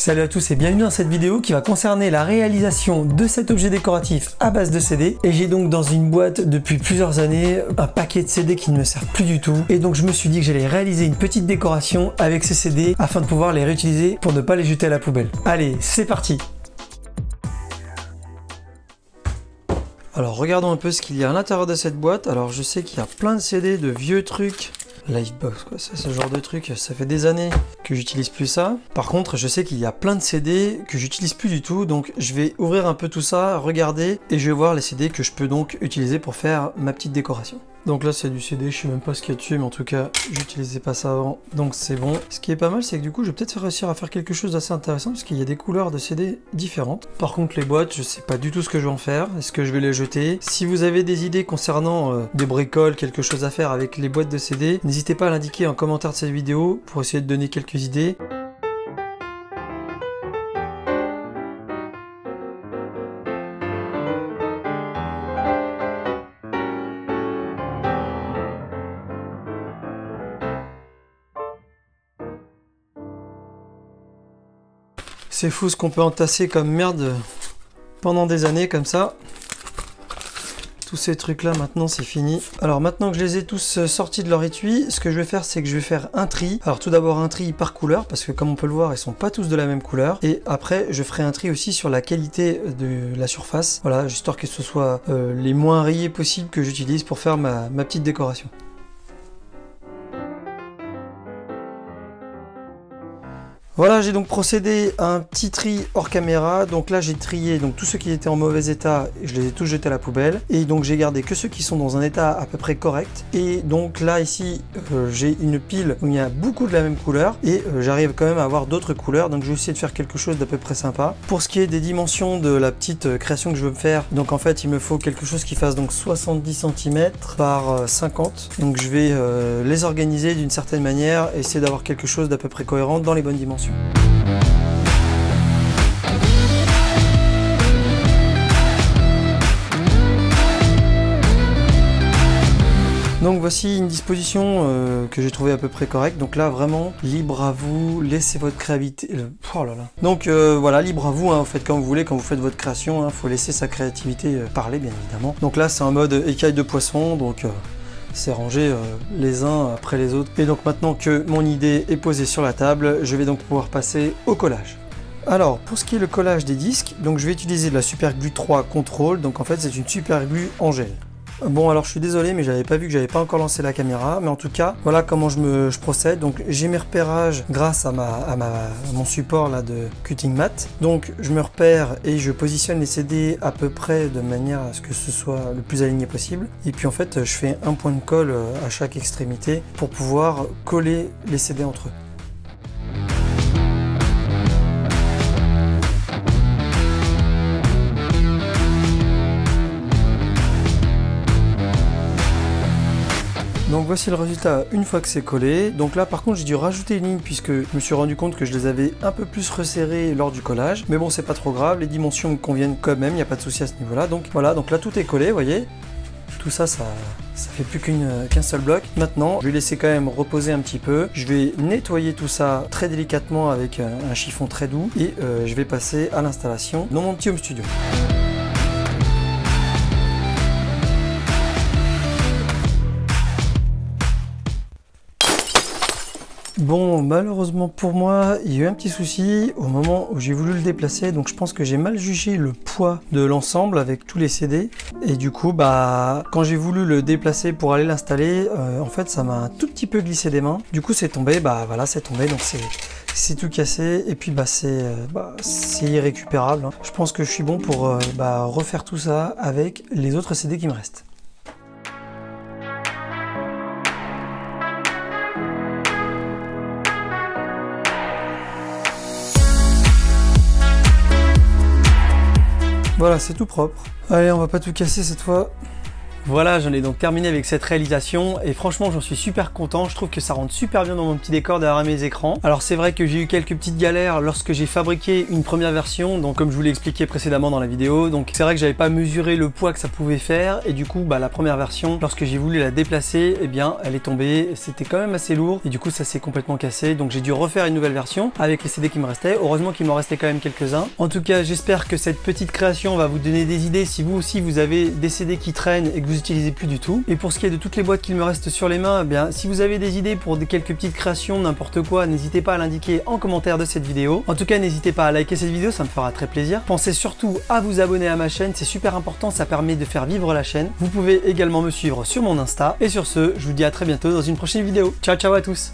Salut à tous et bienvenue dans cette vidéo qui va concerner la réalisation de cet objet décoratif à base de CD. Et j'ai donc dans une boîte depuis plusieurs années un paquet de CD qui ne me sert plus du tout. Et donc je me suis dit que j'allais réaliser une petite décoration avec ces CD afin de pouvoir les réutiliser pour ne pas les jeter à la poubelle. Allez, c'est parti! Alors regardons un peu ce qu'il y a à l'intérieur de cette boîte. Alors je sais qu'il y a plein de CD, de vieux trucs. Livebox, quoi, c'est ce genre de truc, ça fait des années que j'utilise plus ça. Par contre, je sais qu'il y a plein de CD que j'utilise plus du tout, donc je vais ouvrir un peu tout ça, regarder, et je vais voir les CD que je peux donc utiliser pour faire ma petite décoration. Donc là c'est du CD, je sais même pas ce qu'il y a dessus, mais en tout cas j'utilisais pas ça avant, donc c'est bon. Ce qui est pas mal, c'est que du coup je vais peut-être réussir à faire quelque chose d'assez intéressant, parce qu'il y a des couleurs de CD différentes. Par contre les boîtes, je sais pas du tout ce que je vais en faire, est-ce que je vais les jeter? Si vous avez des idées concernant des bricoles, quelque chose à faire avec les boîtes de CD, n'hésitez pas à l'indiquer en commentaire de cette vidéo pour essayer de donner quelques idées. C'est fou ce qu'on peut entasser comme merde pendant des années comme ça. Tous ces trucs là maintenant c'est fini. Alors maintenant que je les ai tous sortis de leur étui, ce que je vais faire c'est que je vais faire un tri. Alors tout d'abord un tri par couleur parce que comme on peut le voir ils sont pas tous de la même couleur. Et après je ferai un tri aussi sur la qualité de la surface. Voilà, histoire que ce soit les moins rayés possibles que j'utilise pour faire ma petite décoration. Voilà, j'ai donc procédé à un petit tri hors caméra. Donc là, j'ai trié donc tous ceux qui étaient en mauvais état, je les ai tous jetés à la poubelle. Et donc j'ai gardé que ceux qui sont dans un état à peu près correct. Et donc là, ici, j'ai une pile où il y a beaucoup de la même couleur. Et j'arrive quand même à avoir d'autres couleurs. Donc je vais essayer de faire quelque chose d'à peu près sympa. Pour ce qui est des dimensions de la petite création que je veux me faire, donc en fait, il me faut quelque chose qui fasse donc 70 cm par 50. Donc je vais les organiser d'une certaine manière, essayer d'avoir quelque chose d'à peu près cohérent dans les bonnes dimensions. Donc voici une disposition que j'ai trouvé à peu près correcte. Donc là vraiment libre à vous, laissez votre créativité. Oh là là. Donc voilà, libre à vous, hein, faites comme vous voulez quand vous faites votre création. Faut laisser sa créativité parler bien évidemment. Donc là c'est un mode écaille de poisson, donc c'est rangé les uns après les autres. Et donc maintenant que mon idée est posée sur la table, je vais donc pouvoir passer au collage. Alors pour ce qui est le collage des disques, donc je vais utiliser de la Super Glue 3 Control. Donc en fait c'est une Super Glue en gel. Bon alors je suis désolé mais j'avais pas vu que j'avais pas encore lancé la caméra, mais en tout cas voilà comment je procède. Donc j'ai mes repérages grâce à mon support là de cutting mat. Donc je me repère et je positionne les CD à peu près de manière à ce que ce soit le plus aligné possible. Et puis en fait je fais un point de colle à chaque extrémité pour pouvoir coller les CD entre eux. Donc voici le résultat une fois que c'est collé. Donc là par contre j'ai dû rajouter une ligne puisque je me suis rendu compte que je les avais un peu plus resserrées lors du collage. Mais bon c'est pas trop grave, les dimensions me conviennent quand même, il n'y a pas de souci à ce niveau là. Donc voilà, donc là tout est collé, vous voyez. Tout ça, ça fait plus qu'un seul bloc. Maintenant je vais laisser quand même reposer un petit peu. Je vais nettoyer tout ça très délicatement avec un chiffon très doux. Et je vais passer à l'installation dans mon petit home studio. Bon, malheureusement pour moi, il y a eu un petit souci au moment où j'ai voulu le déplacer, donc je pense que j'ai mal jugé le poids de l'ensemble avec tous les CD. Et du coup, bah, quand j'ai voulu le déplacer pour aller l'installer, en fait, ça m'a un tout petit peu glissé des mains. Du coup, c'est tombé, bah voilà, c'est tombé, donc c'est tout cassé. Et puis, bah, c'est irrécupérable. Hein. Je pense que je suis bon pour refaire tout ça avec les autres CD qui me restent. Voilà, c'est tout propre. Allez, on va pas tout casser cette fois. Voilà, j'en ai donc terminé avec cette réalisation et franchement j'en suis super content. Je trouve que ça rentre super bien dans mon petit décor derrière mes écrans. Alors c'est vrai que j'ai eu quelques petites galères lorsque j'ai fabriqué une première version, donc comme je vous l'ai expliqué précédemment dans la vidéo. Donc c'est vrai que j'avais pas mesuré le poids que ça pouvait faire et du coup la première version, lorsque j'ai voulu la déplacer, eh bien elle est tombée. C'était quand même assez lourd et du coup ça s'est complètement cassé. Donc j'ai dû refaire une nouvelle version avec les CD qui me restaient. Heureusement qu'il m'en restait quand même quelques-uns. En tout cas j'espère que cette petite création va vous donner des idées si vous aussi vous avez des CD qui traînent et que vous utilisez plus du tout. Et pour ce qui est de toutes les boîtes qu'il me reste sur les mains, eh bien si vous avez des idées pour quelques petites créations, n'importe quoi, n'hésitez pas à l'indiquer en commentaire de cette vidéo. En tout cas n'hésitez pas à liker cette vidéo, ça me fera très plaisir. Pensez surtout à vous abonner à ma chaîne, c'est super important, ça permet de faire vivre la chaîne. Vous pouvez également me suivre sur mon Insta. Et sur ce, je vous dis à très bientôt dans une prochaine vidéo. Ciao ciao à tous.